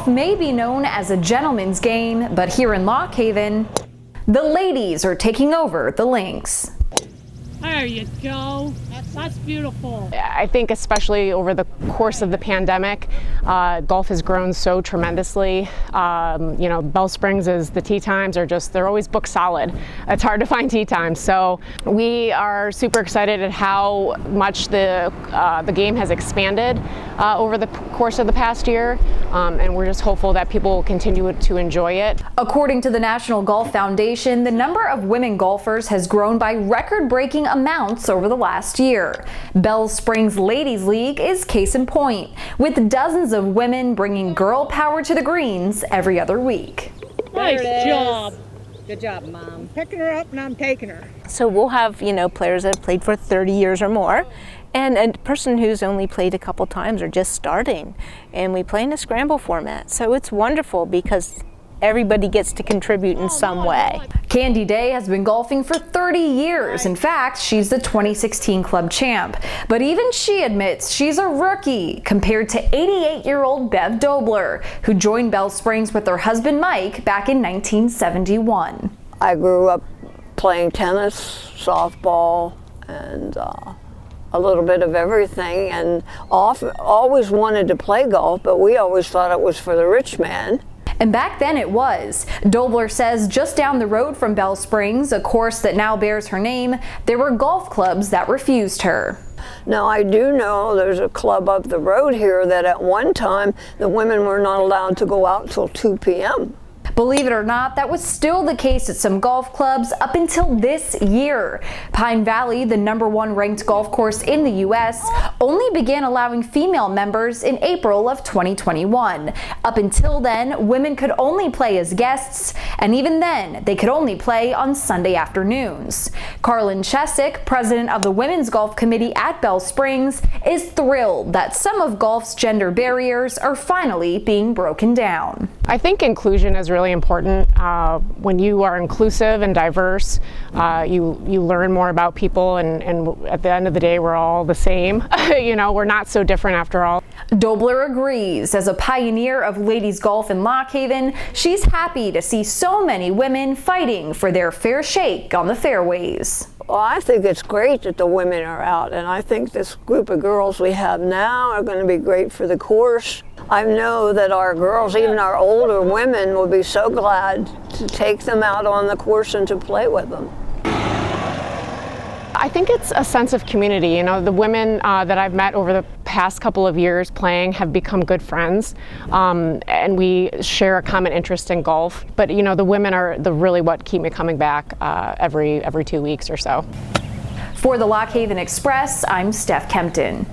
Golf may be known as a gentleman's game, but here in Lock Haven, the ladies are taking over the links. There you go. That's beautiful. I think especially over the course of the pandemic, golf has grown so tremendously. Bell Springs the tee times they're always booked solid. It's hard to find tee times. So we are super excited at how much the game has expanded over the course of the past year. And we're just hopeful that people will continue to enjoy it. According to the National Golf Foundation, the number of women golfers has grown by record-breaking amounts over the last year. Bell Springs Ladies League is case in point, with dozens of women bringing girl power to the greens every other week. Nice job. Good job, Mom. Picking her up and I'm taking her. So we'll have, players that have played for 30 years or more, and a person who's only played a couple times or just starting. And we play in a scramble format. So it's wonderful because everybody gets to contribute in some way. Candy Day has been golfing for 30 years. In fact, she's the 2016 club champ. But even she admits she's a rookie compared to 88-year-old Bev Dobler, who joined Bell Springs with her husband Mike back in 1971. I grew up playing tennis, softball, and a little bit of everything, and always wanted to play golf, but we always thought it was for the rich man. And back then it was. Dobler says just down the road from Bell Springs, a course that now bears her name, there were golf clubs that refused her. Now I do know there's a club up the road here that at one time the women were not allowed to go out till 2 p.m. Believe it or not, that was still the case at some golf clubs up until this year. Pine Valley, the #1 ranked golf course in the U.S., only began allowing female members in April of 2021. Up until then, women could only play as guests, and even then, they could only play on Sunday afternoons. Carlin Chesick, president of the Women's Golf Committee at Bell Springs, is thrilled that some of golf's gender barriers are finally being broken down. I think inclusion is really important. When you are inclusive and diverse, you learn more about people, and at the end of the day, we're all the same. We're not so different after all. Dobler agrees. As a pioneer of ladies golf in Lock Haven, she's happy to see so many women fighting for their fair shake on the fairways. Well, I think it's great that the women are out, and I think this group of girls we have now are going to be great for the course. I know that our girls, even our older women, will be so glad to take them out on the course and to play with them. I think it's a sense of community. The women that I've met over the past couple of years playing have become good friends, and we share a common interest in golf. But the women are really what keep me coming back every 2 weeks or so. For the Lock Haven Express, I'm Steph Kempton.